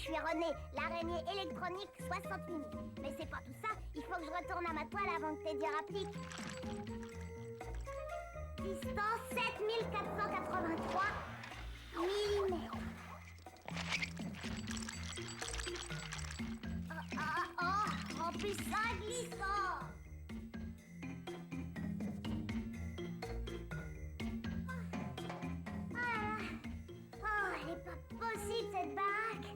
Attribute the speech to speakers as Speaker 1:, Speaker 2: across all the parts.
Speaker 1: suis René, l'araignée électronique 60 minutes. Mais c'est pas tout ça, il faut que je retourne à ma toile avant que tes dires appliquent. Distance 7483 millimètres. Oh, en plus ça glissant. Oh, elle est pas possible cette baraque.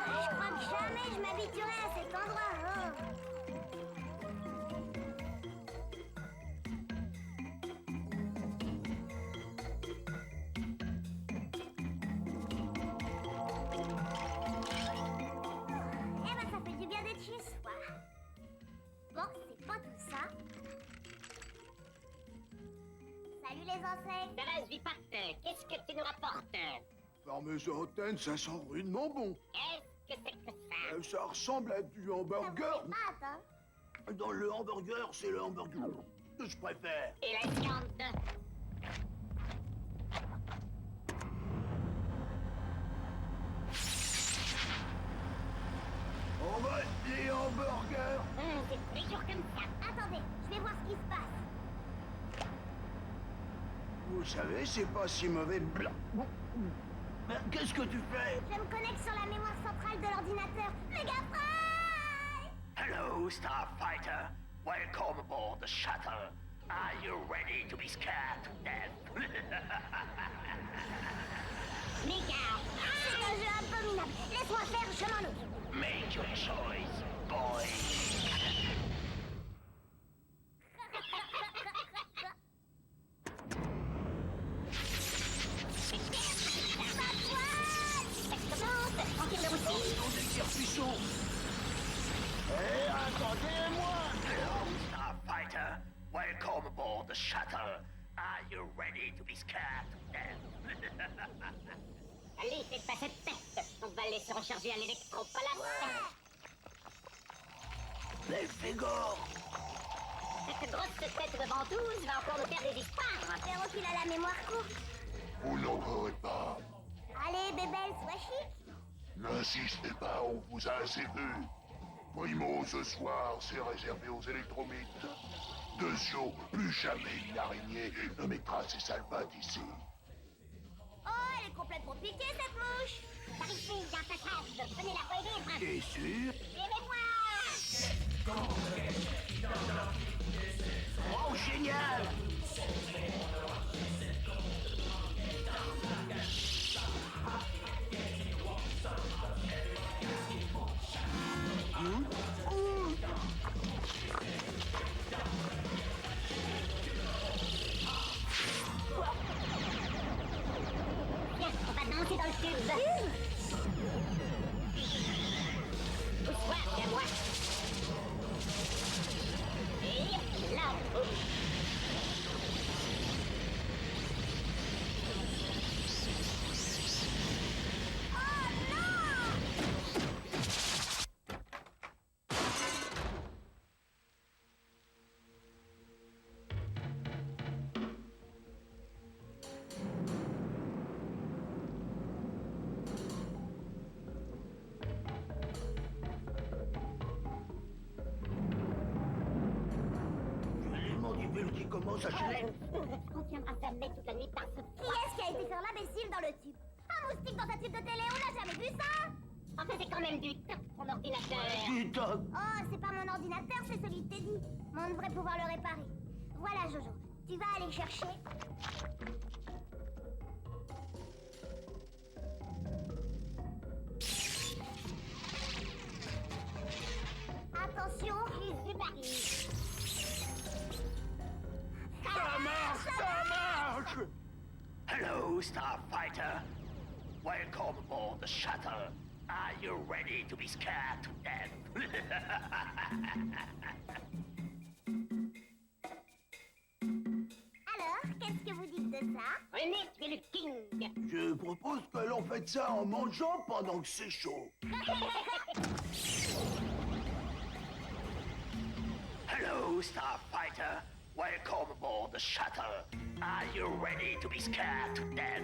Speaker 1: Je crois que jamais je m'habituerai à cet endroit. Eh ben, ça fait du bien d'être chez soi. Bon, c'est pas tout ça. Salut les insectes.
Speaker 2: Ça va, Zvipat, qu'est-ce que tu nous rapportes?
Speaker 3: Par mes antennes, ça sent rudement bon.
Speaker 2: Qu'est-ce que c'est que ça?
Speaker 3: Ça ressemble à du hamburger.
Speaker 1: Hein?
Speaker 3: Dans le hamburger, c'est le hamburger que je préfère.
Speaker 2: Et la viande?
Speaker 3: On va des hamburgers.
Speaker 2: C'est toujours comme ça.
Speaker 1: Attendez, je vais voir ce qui se passe.
Speaker 3: Vous savez, c'est pas si mauvais. Mais qu'est-ce que tu fais?
Speaker 1: Je me connecte sur la mémoire centrale de l'ordinateur. Megafry!
Speaker 4: Hello, Starfighter. Welcome aboard the shuttle. Are you ready to be scared to death?
Speaker 2: Mika!
Speaker 1: C'est un jeu abominable. Laisse-moi faire, je m'en occupe.
Speaker 4: Make your choice, boy.
Speaker 3: Hé, attendez-moi!
Speaker 4: Hello, Starfighter. Welcome aboard the shuttle. Are you ready to be scared to death?
Speaker 2: Allez, faites pas cette tête. On va aller se recharger à l'électropalace.
Speaker 3: Les Fégor!
Speaker 2: Cette grosse tête de ventouse va encore nous faire des histoires.
Speaker 1: Espérons qu'il a la mémoire courte.
Speaker 5: Vous n'entrerez pas.
Speaker 1: Allez, bébelle, sois chic.
Speaker 5: N'insistez pas, on vous a assez vu. Primo, ce soir, c'est réservé aux électromythes. Dessio, plus jamais une araignée ne mettra ses salvates ici.
Speaker 1: Oh, elle est complètement piquée, cette mouche.
Speaker 2: Par ici, il y a un passage. Venez la rejoindre.
Speaker 3: T'es sûr?
Speaker 2: Suivez-moi.
Speaker 3: Oh, génial!
Speaker 2: Viens, on va danser dans le tube. Pousse-toi, viens moi. Et là.
Speaker 3: Qui commence à chier.
Speaker 2: On tiendra fermé toute la nuit par ce...
Speaker 1: Qui est-ce qui a été faire l'imbécile dans le tube? Un moustique dans ta tube de télé, on n'a jamais vu ça?
Speaker 2: Enfin, c'est quand même du top, ton ordinateur.
Speaker 3: Putain!
Speaker 1: Oh, c'est pas mon ordinateur, c'est celui de Teddy. Mais on devrait pouvoir le réparer. Voilà, Jojo. Tu vas aller chercher... Attention, Jésus Marie.
Speaker 3: Ça marche! Ça marche!
Speaker 4: Hello, Starfighter. Welcome aboard the shuttle. Are you ready to be scared to death?
Speaker 1: Alors, qu'est-ce que vous dites de ça?
Speaker 2: René, tu es le king.
Speaker 3: Je propose que l'on fasse ça en mangeant pendant que c'est chaud.
Speaker 4: Hello, Starfighter. Welcome aboard the shuttle. Are you ready to be scared to death?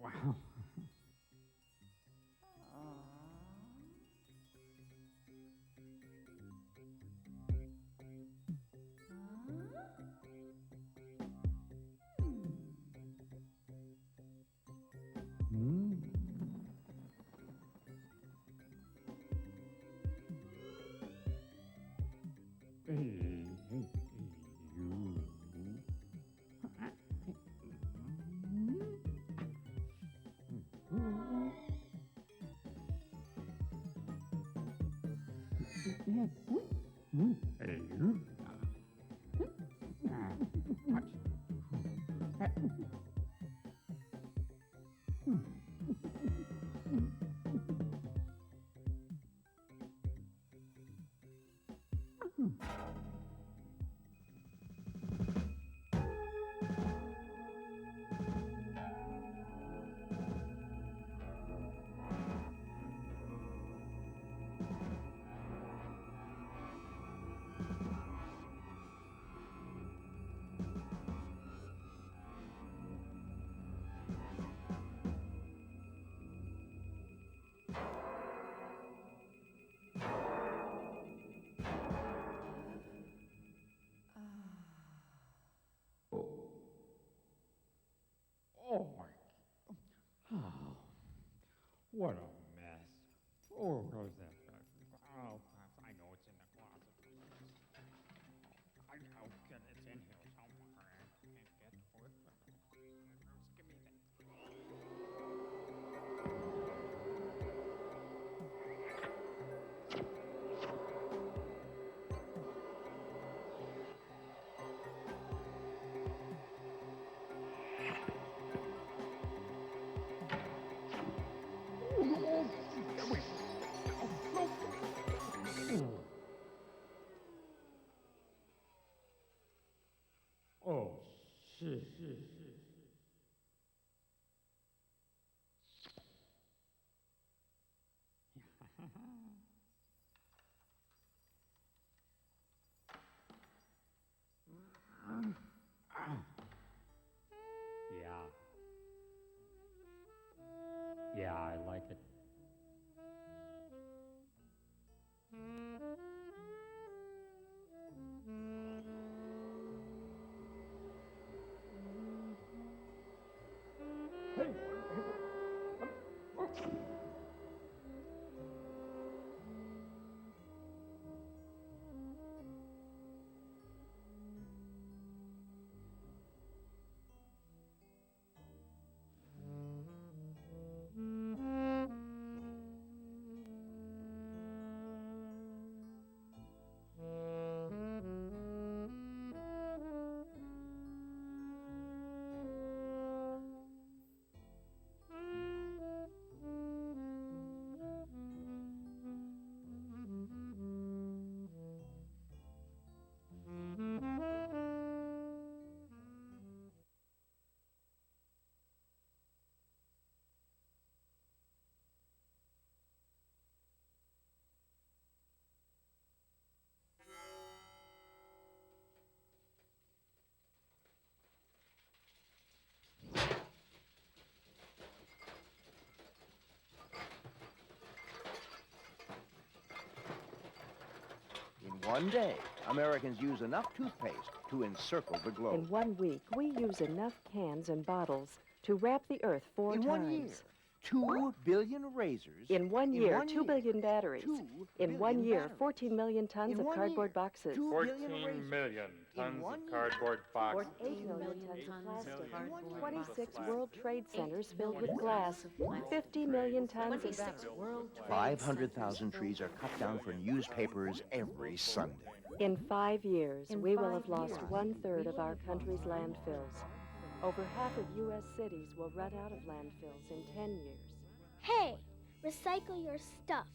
Speaker 6: Wow. Oh my. Oh, what a mess. Oh, where's that? Oh, I know it's in the closet. I know it's in here somewhere. I can't get to it. Give me that. Yeah. Yeah, I like it.
Speaker 7: In one day, Americans use enough toothpaste to encircle the globe.
Speaker 8: In 1 week, we use enough cans and bottles to wrap the Earth 4 times.
Speaker 7: In 1 year, 2 billion razors.
Speaker 8: In 1 year, 2 billion batteries.
Speaker 7: 2
Speaker 8: In 1 year,
Speaker 7: batteries.
Speaker 8: 14 million tons
Speaker 7: In
Speaker 8: of
Speaker 7: 1
Speaker 8: cardboard
Speaker 7: year,
Speaker 8: boxes.
Speaker 7: 2
Speaker 6: 14
Speaker 7: billion razors.
Speaker 6: million
Speaker 7: In
Speaker 6: tons
Speaker 7: 1
Speaker 6: of
Speaker 7: year.
Speaker 6: cardboard boxes.
Speaker 8: 8 million tons of plastic.
Speaker 6: million
Speaker 8: 26 World Trade Centers filled with glass. 50 million tons of
Speaker 7: 500,000 trees are cut down for newspapers every Sunday.
Speaker 8: In 5 years, we will have lost 1/3 of our country's landfills. Over half of U.S. cities will run out of landfills in 10 years.
Speaker 1: Hey, recycle your stuff.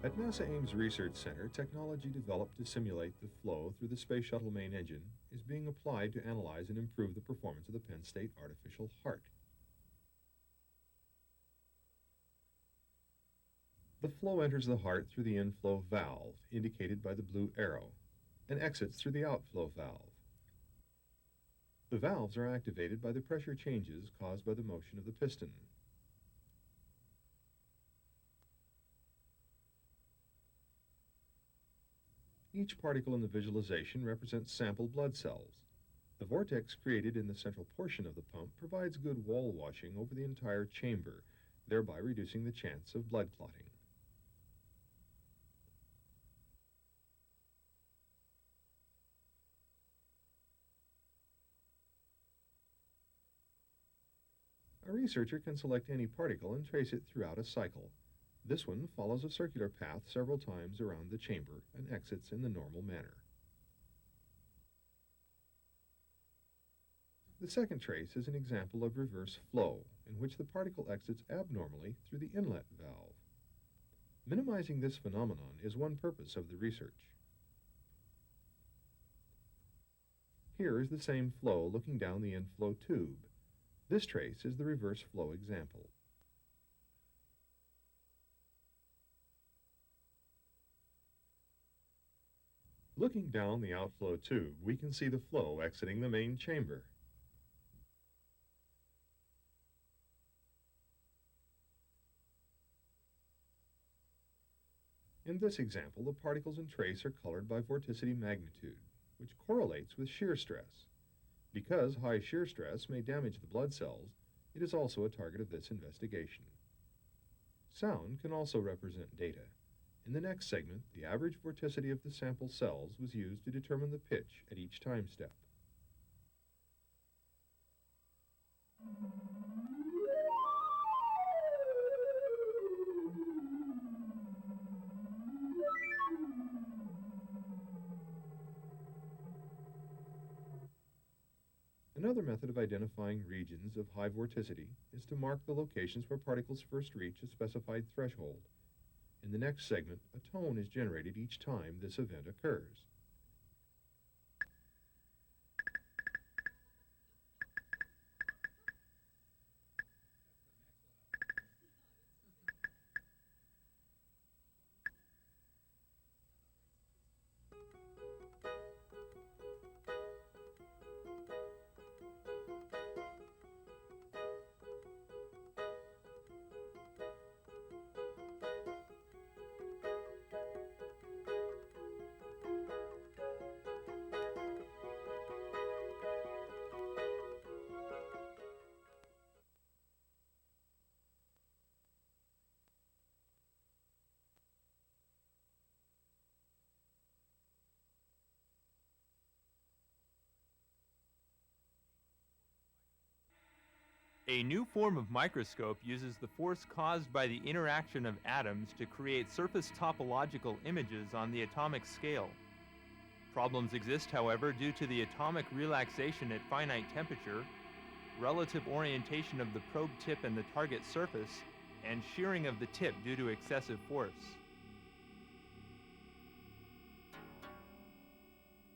Speaker 9: At NASA Ames Research Center, technology developed to simulate the flow through the Space Shuttle main engine is being applied to analyze and improve the performance of the Penn State artificial heart. The flow enters the heart through the inflow valve, indicated by the blue arrow, and exits through the outflow valve. The valves are activated by the pressure changes caused by the motion of the piston. Each particle in the visualization represents sample blood cells. The vortex created in the central portion of the pump provides good wall washing over the entire chamber, thereby reducing the chance of blood clotting. A researcher can select any particle and trace it throughout a cycle. This one follows a circular path several times around the chamber and exits in the normal manner. The second trace is an example of reverse flow, in which the particle exits abnormally through the inlet valve. Minimizing this phenomenon is one purpose of the research. Here is the same flow looking down the inflow tube. This trace is the reverse flow example. Looking down the outflow tube, we can see the flow exiting the main chamber. In this example, the particles and trace are colored by vorticity magnitude, which correlates with shear stress. Because high shear stress may damage the blood cells, it is also a target of this investigation. Sound can also represent data. In the next segment, the average vorticity of the sample cells was used to determine the pitch at each time step. Another method of identifying regions of high vorticity is to mark the locations where particles first reach a specified threshold. In the next segment, a tone is generated each time this event occurs.
Speaker 10: A new form of microscope uses the force caused by the interaction of atoms to create surface topological images on the atomic scale. Problems exist, however, due to the atomic relaxation at finite temperature, relative orientation of the probe tip and the target surface, and shearing of the tip due to excessive force.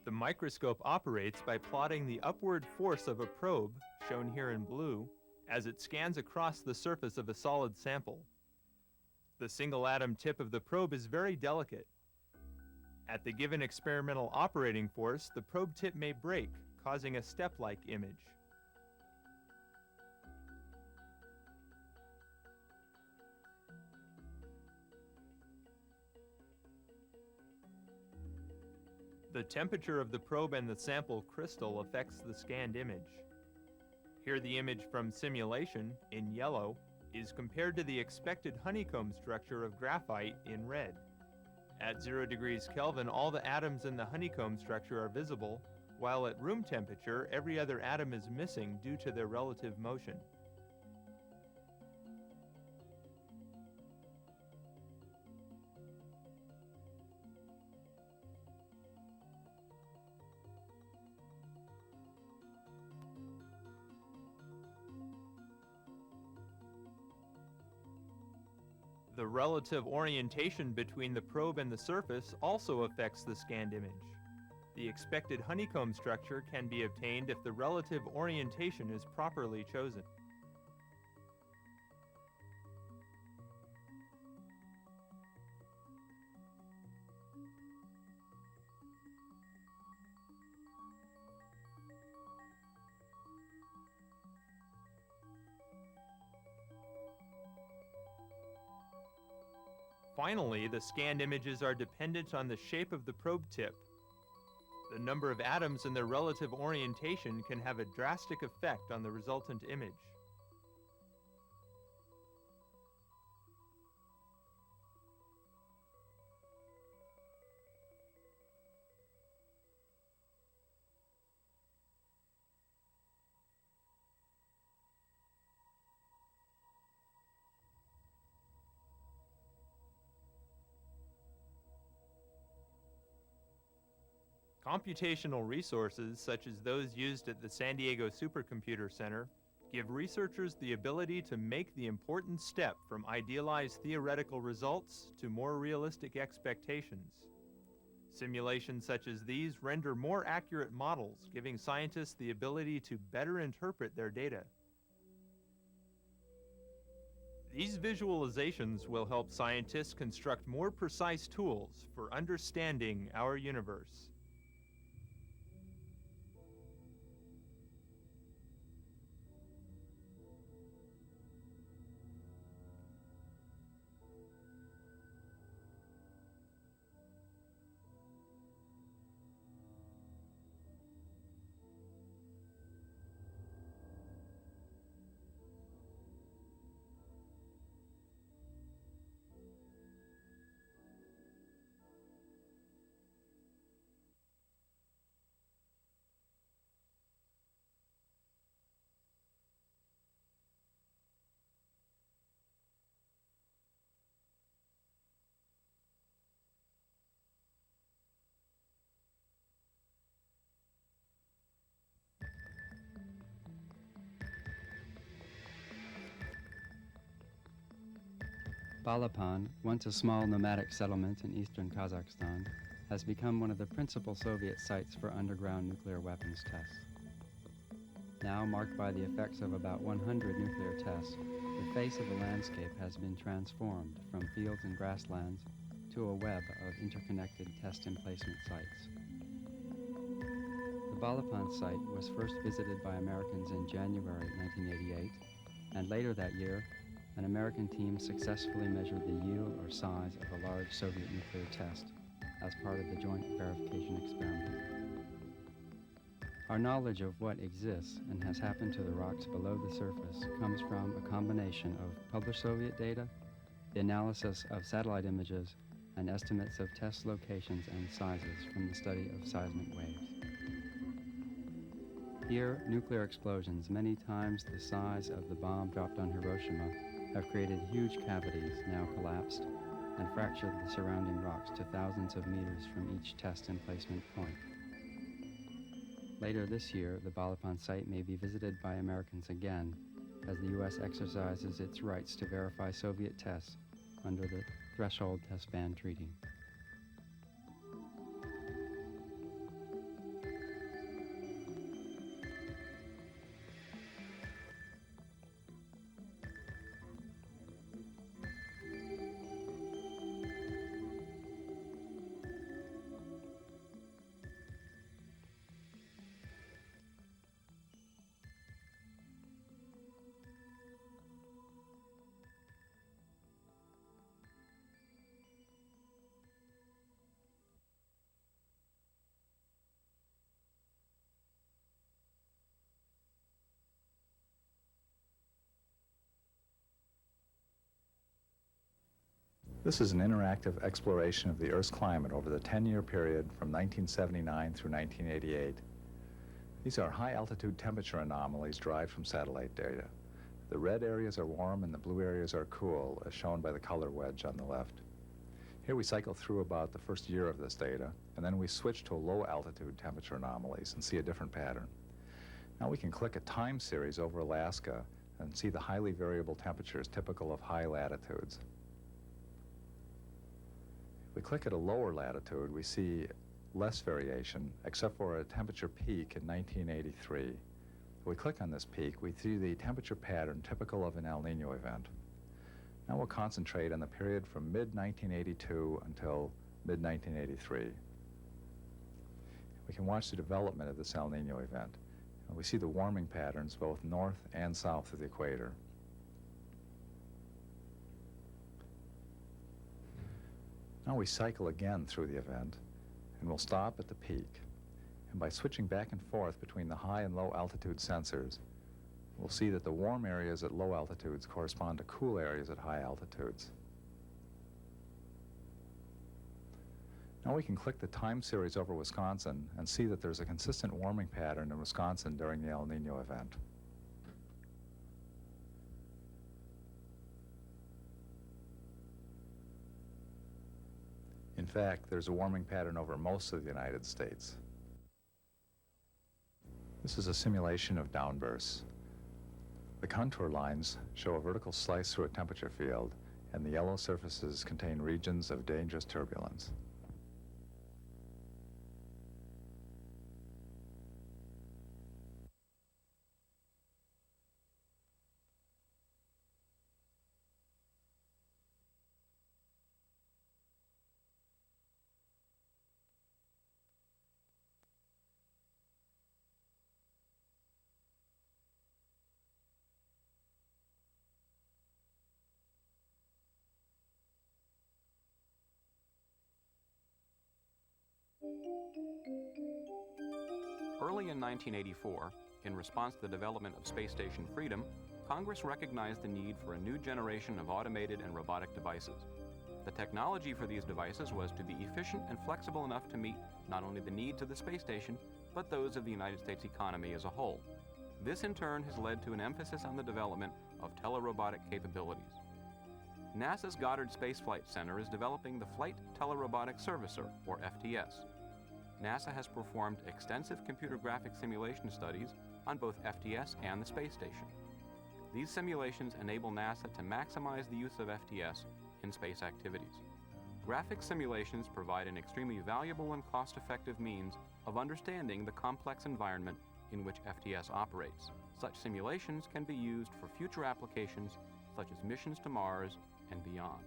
Speaker 10: The microscope operates by plotting the upward force of a probe, shown here in blue, as it scans across the surface of a solid sample. The single atom tip of the probe is very delicate. At the given experimental operating force, the probe tip may break, causing a step-like image. The temperature of the probe and the sample crystal affects the scanned image. Here the image from simulation, in yellow, is compared to the expected honeycomb structure of graphite in red. At 0 degrees Kelvin, all the atoms in the honeycomb structure are visible, while at room temperature, every other atom is missing due to their relative motion. The relative orientation between the probe and the surface also affects the scanned image. The expected honeycomb structure can be obtained if the relative orientation is properly chosen. Finally, the scanned images are dependent on the shape of the probe tip. The number of atoms and their relative orientation can have a drastic effect on the resultant image. Computational resources, such as those used at the San Diego Supercomputer Center, give researchers the ability to make the important step from idealized theoretical results to more realistic expectations. Simulations such as these render more accurate models, giving scientists the ability to better interpret their data. These visualizations will help scientists construct more precise tools for understanding our universe.
Speaker 11: Balapan, once a small nomadic settlement in eastern Kazakhstan, has become one of the principal Soviet sites for underground nuclear weapons tests. Now marked by the effects of about 100 nuclear tests, the face of the landscape has been transformed from fields and grasslands to a web of interconnected test emplacement sites. The Balapan site was first visited by Americans in January 1988, and later that year, an American team successfully measured the yield or size of a large Soviet nuclear test as part of the joint verification experiment. Our knowledge of what exists and has happened to the rocks below the surface comes from a combination of published Soviet data, the analysis of satellite images, and estimates of test locations and sizes from the study of seismic waves. Here, nuclear explosions many times the size of the bomb dropped on Hiroshima have created huge cavities, now collapsed, and fractured the surrounding rocks to thousands of meters from each test emplacement point. Later this year, the Balapan site may be visited by Americans again as the U.S. exercises its rights to verify Soviet tests under the Threshold Test Ban Treaty.
Speaker 12: This is an interactive exploration of the Earth's climate over the 10-year period from 1979 through 1988. These are high-altitude temperature anomalies derived from satellite data. The red areas are warm and the blue areas are cool, as shown by the color wedge on the left. Here we cycle through about the first year of this data, and then we switch to low-altitude temperature anomalies and see a different pattern. Now we can click a time series over Alaska and see the highly variable temperatures typical of high latitudes. we click at a lower latitude, we see less variation, except for a temperature peak in 1983. If we click on this peak, we see the temperature pattern typical of an El Nino event. Now we'll concentrate on the period from mid-1982 until mid-1983. We can watch the development of this El Nino event. And we see the warming patterns both north and south of the equator. Now we cycle again through the event, and we'll stop at the peak. And by switching back and forth between the high and low altitude sensors, we'll see that the warm areas at low altitudes correspond to cool areas at high altitudes. Now we can click the time series over Wisconsin and see that there's a consistent warming pattern in Wisconsin during the El Nino event. In fact, there's a warming pattern over most of the United States. This is a simulation of downbursts. The contour lines show a vertical slice through a temperature field, and the yellow surfaces contain regions of dangerous turbulence.
Speaker 13: Early in 1984, in response to the development of Space Station Freedom, Congress recognized the need for a new generation of automated and robotic devices. The technology for these devices was to be efficient and flexible enough to meet not only the needs of the space station, but those of the United States economy as a whole. This in turn has led to an emphasis on the development of telerobotic capabilities. NASA's Goddard Space Flight Center is developing the Flight Telerobotic Servicer, or FTS. NASA has performed extensive computer graphic simulation studies on both FTS and the space station. These simulations enable NASA to maximize the use of FTS in space activities. Graphic simulations provide an extremely valuable and cost-effective means of understanding the complex environment in which FTS operates. Such simulations can be used for future applications such as missions to Mars and beyond.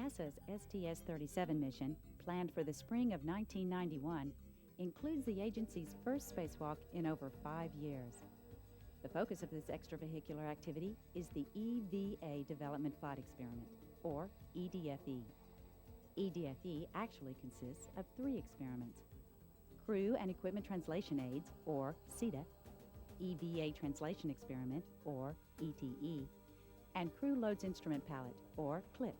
Speaker 14: NASA's STS-37 mission, planned for the spring of 1991, includes the agency's first spacewalk in over 5 years. The focus of this extravehicular activity is the EVA Development Flight Experiment, or EDFE. EDFE actually consists of 3 experiments: Crew and Equipment Translation Aids, or CETA, EVA Translation Experiment, or ETE, and Crew Loads Instrument Pallet, or CLIP.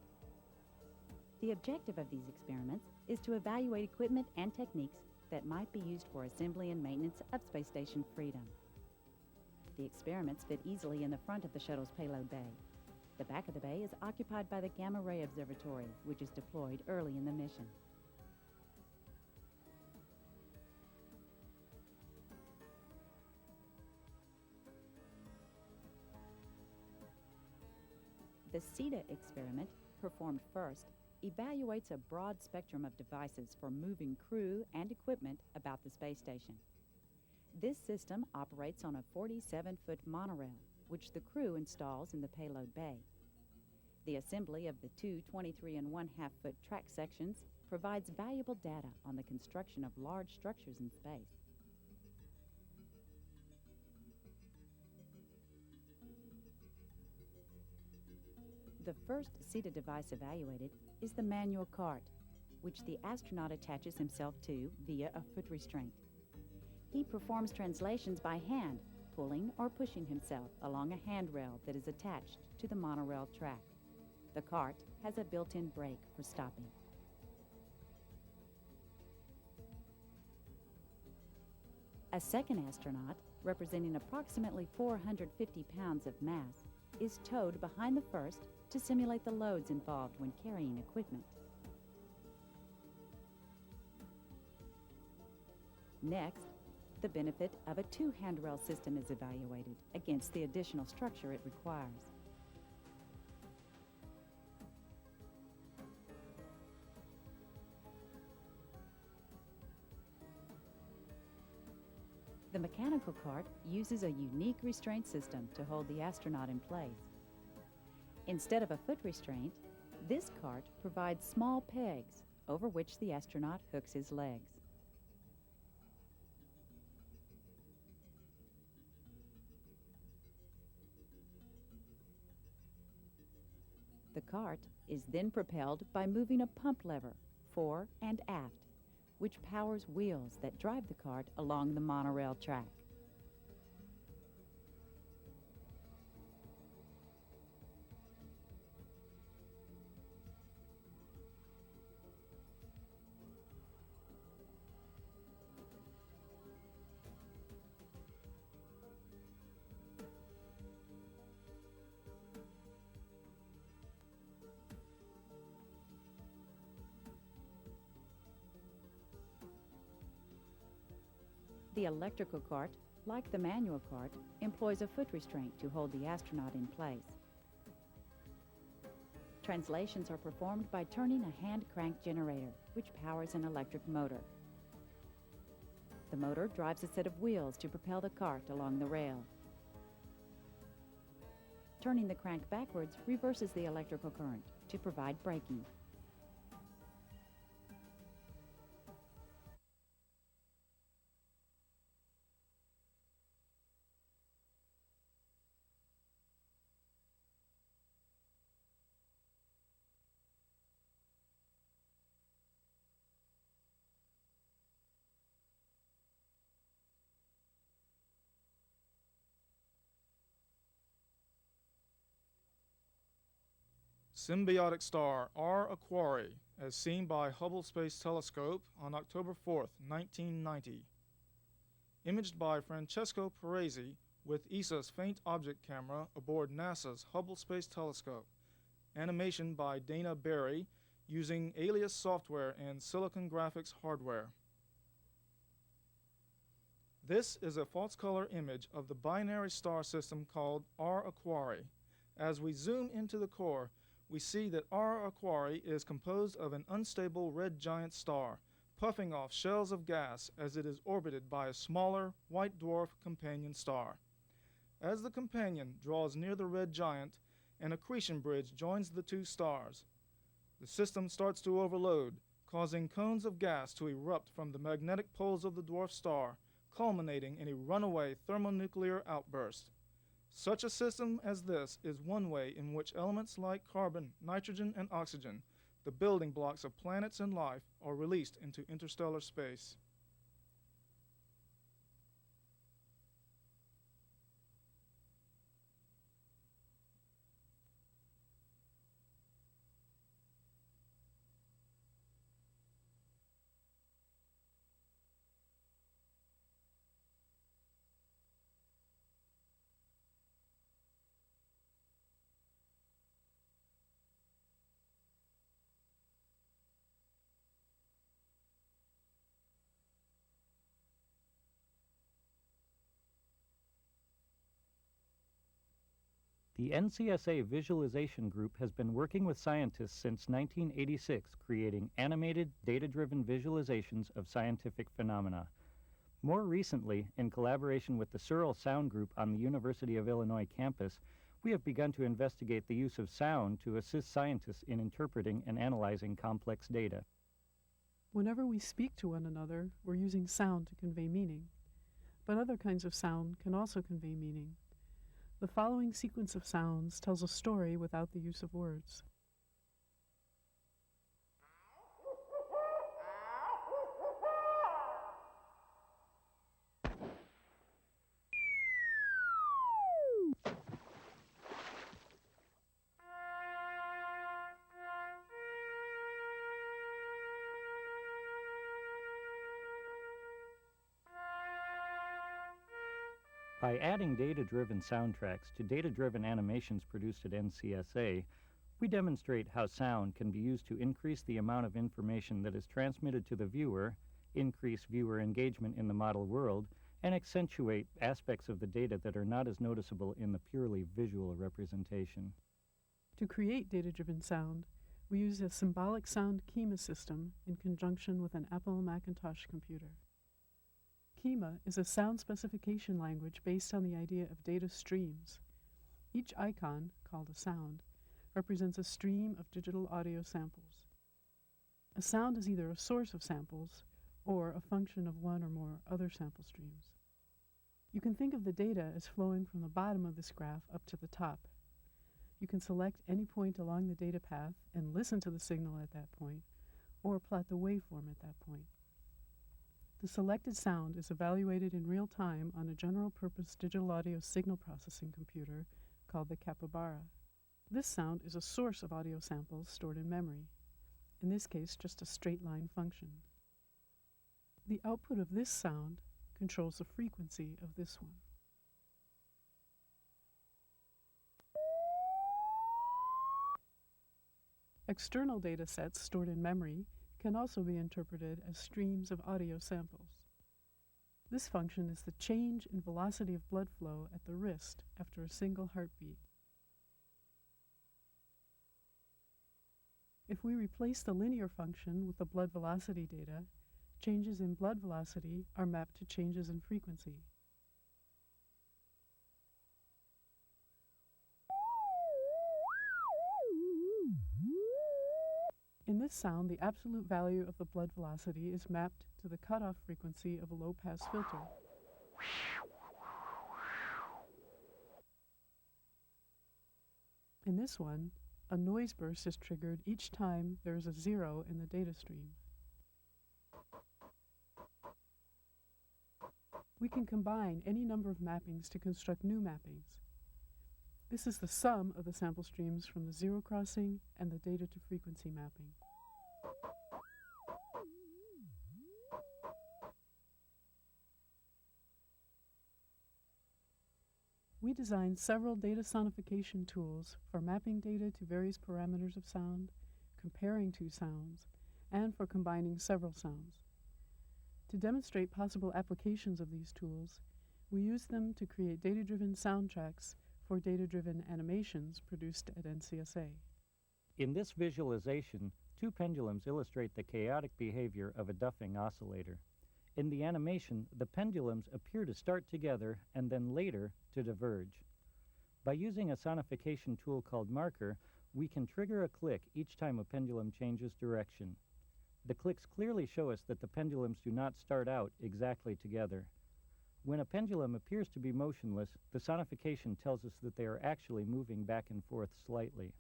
Speaker 14: The objective of these experiments is to evaluate equipment and techniques that might be used for assembly and maintenance of Space Station Freedom. The experiments fit easily in the front of the shuttle's payload bay. The back of the bay is occupied by the Gamma Ray Observatory, which is deployed early in the mission. The CETA experiment, performed first, evaluates a broad spectrum of devices for moving crew and equipment about the space station. This system operates on a 47-foot monorail, which the crew installs in the payload bay. The assembly of the two 23.5-foot track sections provides valuable data on the construction of large structures in space. The first CETA device evaluated is the manual cart, which the astronaut attaches himself to via a foot restraint. He performs translations by hand, pulling or pushing himself along a handrail that is attached to the monorail track. The cart has a built-in brake for stopping. A second astronaut, representing approximately 450 pounds of mass, is towed behind the first to simulate the loads involved when carrying equipment. Next, the benefit of a 2-handrail system is evaluated against the additional structure it requires. The mechanical cart uses a unique restraint system to hold the astronaut in place. Instead of a foot restraint, this cart provides small pegs over which the astronaut hooks his legs. The cart is then propelled by moving a pump lever, fore and aft, which powers wheels that drive the cart along the monorail track. The electrical cart, like the manual cart, employs a foot restraint to hold the astronaut in place. Translations are performed by turning a hand crank generator, which powers an electric motor. The motor drives a set of wheels to propel the cart along the rail. Turning the crank backwards reverses the electrical current to provide braking.
Speaker 15: Symbiotic star R Aquarii, as seen by Hubble Space Telescope on October 4, 1990. Imaged by Francesco Parisi with ESA's Faint Object Camera aboard NASA's Hubble Space Telescope. Animation by Dana Berry using Alias software and Silicon Graphics hardware. This is a false color image of the binary star system called R Aquarii. As we zoom into the core, we see that R Aquarii is composed of an unstable red giant star, puffing off shells of gas as it is orbited by a smaller white dwarf companion star. As the companion draws near the red giant, an accretion bridge joins the two stars. The system starts to overload, causing cones of gas to erupt from the magnetic poles of the dwarf star, culminating in a runaway thermonuclear outburst. Such a system as this is one way in which elements like carbon, nitrogen, and oxygen, the building blocks of planets and life, are released into interstellar space.
Speaker 16: The NCSA Visualization Group has been working with scientists since 1986, creating animated, data-driven visualizations of scientific phenomena. More recently, in collaboration with the Searle Sound Group on the University of Illinois campus, we have begun to investigate the use of sound to assist scientists in interpreting and analyzing complex data.
Speaker 17: Whenever we speak to one another, we're using sound to convey meaning. But other kinds of sound can also convey meaning. The following sequence of sounds tells a story without the use of words.
Speaker 16: By adding data-driven soundtracks to data-driven animations produced at NCSA, we demonstrate how sound can be used to increase the amount of information that is transmitted to the viewer, increase viewer engagement in the model world, and accentuate aspects of the data that are not as noticeable in the purely visual representation.
Speaker 17: To create data-driven sound, we use a symbolic sound KEMA system in conjunction with an Apple Macintosh computer. KEMA is a sound specification language based on the idea of data streams. Each icon, called a sound, represents a stream of digital audio samples. A sound is either a source of samples or a function of one or more other sample streams. You can think of the data as flowing from the bottom of this graph up to the top. You can select any point along the data path and listen to the signal at that point, or plot the waveform at that point. The selected sound is evaluated in real time on a general-purpose digital audio signal processing computer called the Capybara. This sound is a source of audio samples stored in memory, in this case just a straight-line function. The output of this sound controls the frequency of this one. External data sets stored in memory can also be interpreted as streams of audio samples. This function is the change in velocity of blood flow at the wrist after a single heartbeat. If we replace the linear function with the blood velocity data, changes in blood velocity are mapped to changes in frequency. In this sound, the absolute value of the blood velocity is mapped to the cutoff frequency of a low-pass filter. In this one, a noise burst is triggered each time there is a zero in the data stream. We can combine any number of mappings to construct new mappings. This is the sum of the sample streams from the zero crossing and the data to frequency mapping. We designed several data sonification tools for mapping data to various parameters of sound, comparing two sounds, and for combining several sounds. To demonstrate possible applications of these tools, we used them to create data-driven soundtracks for data-driven animations produced at NCSA.
Speaker 16: In this visualization, two pendulums illustrate the chaotic behavior of a duffing oscillator. In the animation, the pendulums appear to start together and then later to diverge. By using a sonification tool called Marker, We can trigger a click each time a pendulum changes direction. The clicks clearly show us that the pendulums do not start out exactly together. When a pendulum appears to be motionless, the sonification tells us that they are actually moving back and forth slightly.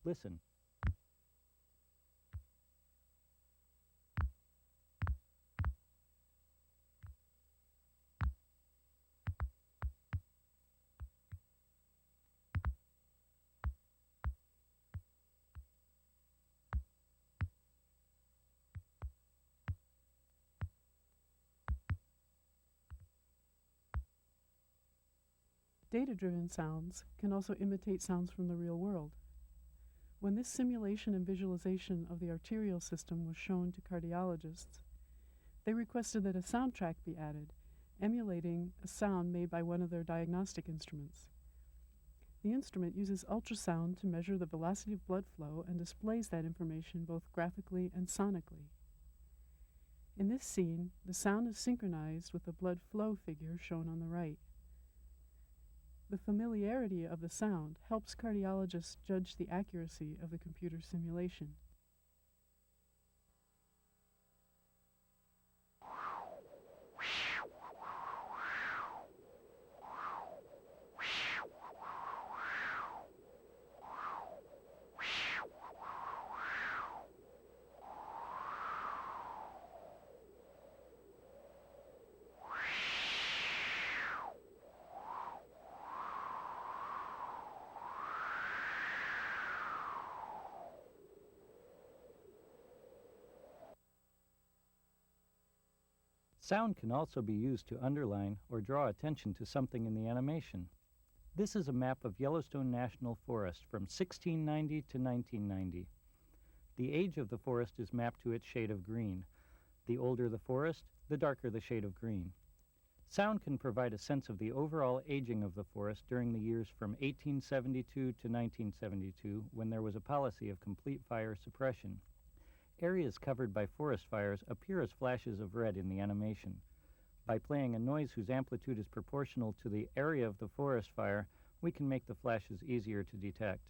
Speaker 16: Listen.
Speaker 17: Data-driven sounds can also imitate sounds from the real world. When this simulation and visualization of the arterial system was shown to cardiologists, they requested that a soundtrack be added, emulating a sound made by one of their diagnostic instruments. The instrument uses ultrasound to measure the velocity of blood flow and displays that information both graphically and sonically. In this scene, the sound is synchronized with the blood flow figure shown on the right. The familiarity of the sound helps cardiologists judge the accuracy of the computer simulation.
Speaker 16: Sound can also be used to underline or draw attention to something in the animation. This is a map of Yellowstone National Forest from 1690 to 1990. The age of the forest is mapped to its shade of green. The older the forest, the darker the shade of green. Sound can provide a sense of the overall aging of the forest during the years from 1872 to 1972, when there was a policy of complete fire suppression. Areas covered by forest fires appear as flashes of red in the animation. By playing a noise whose amplitude is proportional to the area of the forest fire, we can make the flashes easier to detect.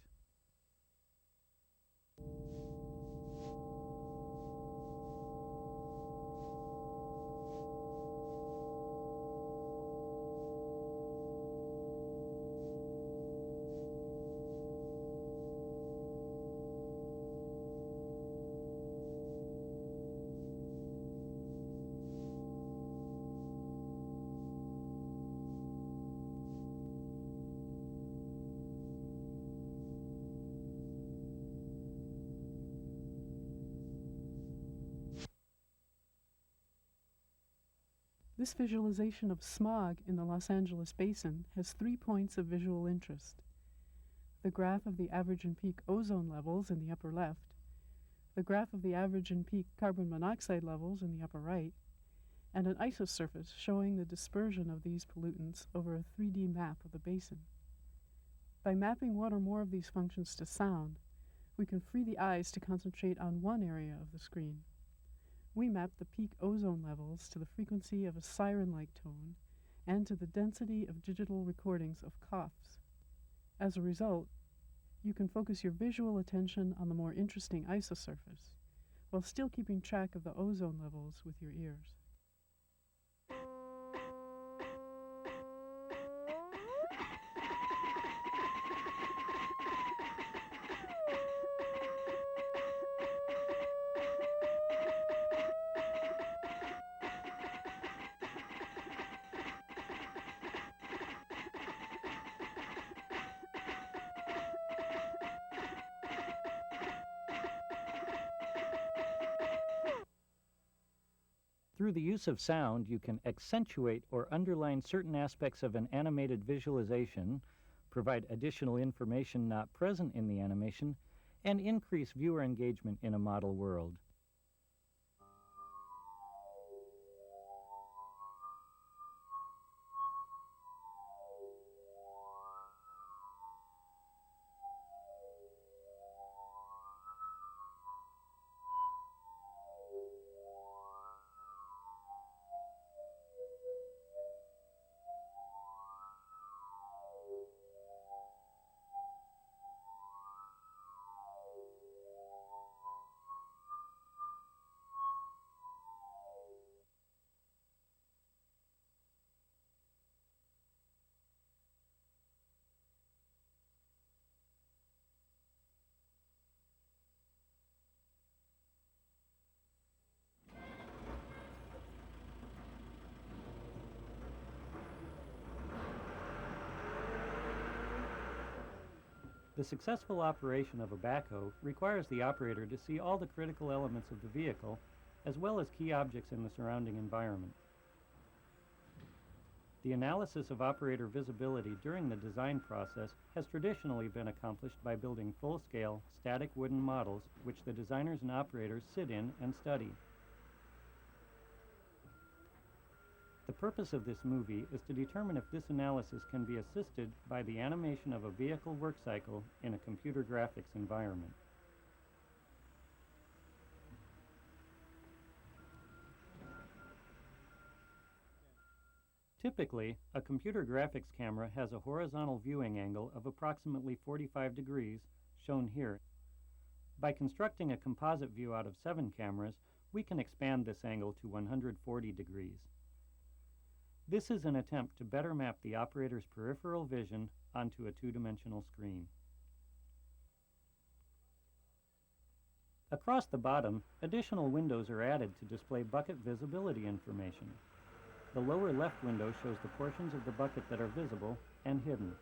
Speaker 17: This visualization of smog in the Los Angeles basin has 3 points of visual interest: the graph of the average and peak ozone levels in the upper left, the graph of the average and peak carbon monoxide levels in the upper right, and an isosurface showing the dispersion of these pollutants over a 3D map of the basin. By mapping one or more of these functions to sound, we can free the eyes to concentrate on one area of the screen. We map the peak ozone levels to the frequency of a siren-like tone and to the density of digital recordings of coughs. As a result, you can focus your visual attention on the more interesting isosurface, while still keeping track of the ozone levels with your ears.
Speaker 16: Through the use of sound, you can accentuate or underline certain aspects of an animated visualization, provide additional information not present in the animation, and increase viewer engagement in a model world. The successful operation of a backhoe requires the operator to see all the critical elements of the vehicle, as well as key objects in the surrounding environment. The analysis of operator visibility during the design process has traditionally been accomplished by building full-scale, static wooden models which the designers and operators sit in and study. The purpose of this movie is to determine if this analysis can be assisted by the animation of a vehicle work cycle in a computer graphics environment. Typically, a computer graphics camera has a horizontal viewing angle of approximately 45 degrees, shown here. By constructing a composite view out of 7 cameras, we can expand this angle to 140 degrees. This is an attempt to better map the operator's peripheral vision onto a two-dimensional screen. Across the bottom, additional windows are added to display bucket visibility information. The lower left window shows the portions of the bucket that are visible and hidden.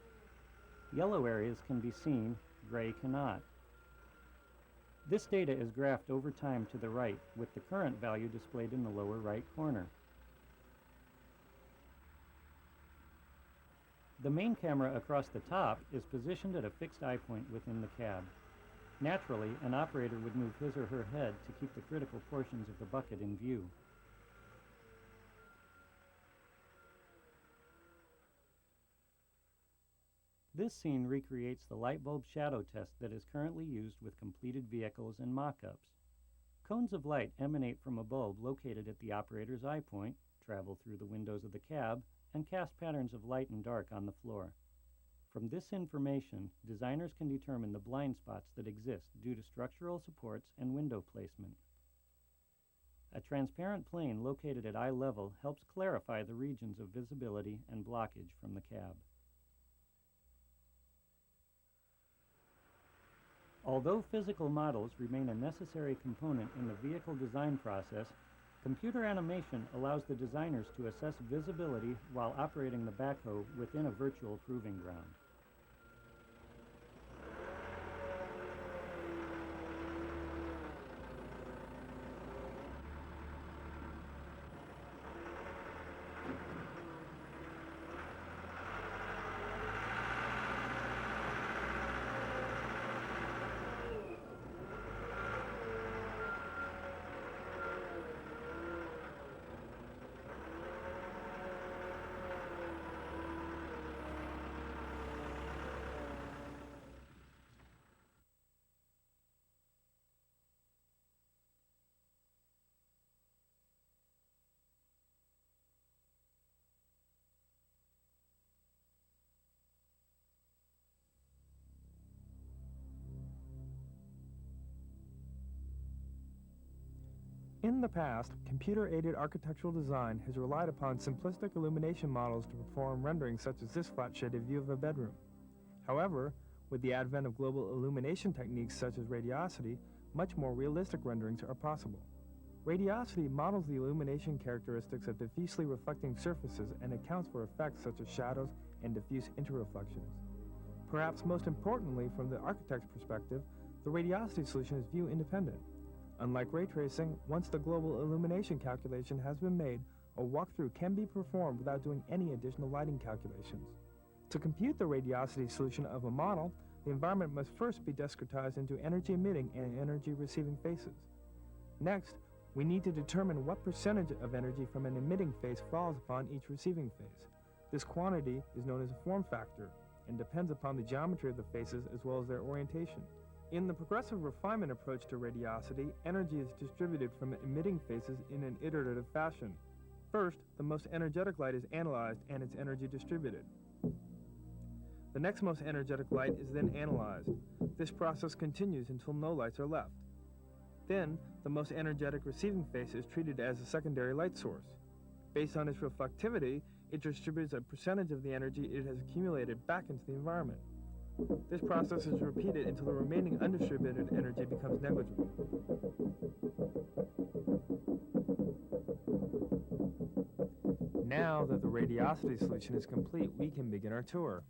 Speaker 16: Yellow areas can be seen, gray cannot. This data is graphed over time to the right, with the current value displayed in the lower right corner. The main camera across the top is positioned at a fixed eye point within the cab. Naturally, an operator would move his or her head to keep the critical portions of the bucket in view. This scene recreates the light bulb shadow test that is currently used with completed vehicles and mock-ups. Cones of light emanate from a bulb located at the operator's eye point, travel through the windows of the cab, and cast patterns of light and dark on the floor. From this information, designers can determine the blind spots that exist due to structural supports and window placement. A transparent plane located at eye level helps clarify the regions of visibility and blockage from the cab. Although physical models remain a necessary component in the vehicle design process, computer animation allows the designers to assess visibility while operating the backhoe within a virtual proving ground.
Speaker 18: In the past, computer-aided architectural design has relied upon simplistic illumination models to perform renderings such as this flat-shaded view of a bedroom. However, with the advent of global illumination techniques such as Radiosity, much more realistic renderings are possible. Radiosity models the illumination characteristics of diffusely reflecting surfaces and accounts for effects such as shadows and diffuse interreflections. Perhaps most importantly, from the architect's perspective, the Radiosity solution is view-independent. Unlike ray tracing, once the global illumination calculation has been made, a walkthrough can be performed without doing any additional lighting calculations. To compute the Radiosity solution of a model, the environment must first be discretized into energy-emitting and energy-receiving phases. Next, we need to determine what percentage of energy from an emitting phase falls upon each receiving phase. This quantity is known as a form factor and depends upon the geometry of the phases as well as their orientation. In the progressive refinement approach to Radiosity, energy is distributed from emitting phases in an iterative fashion. First, the most energetic light is analyzed and its energy distributed. The next most energetic light is then analyzed. This process continues until no lights are left. Then, the most energetic receiving phase is treated as a secondary light source. Based on its reflectivity, it distributes a percentage of the energy it has accumulated back into the environment. This process is repeated until the remaining undistributed energy becomes negligible. Now that the Radiosity solution is complete, we can begin our tour.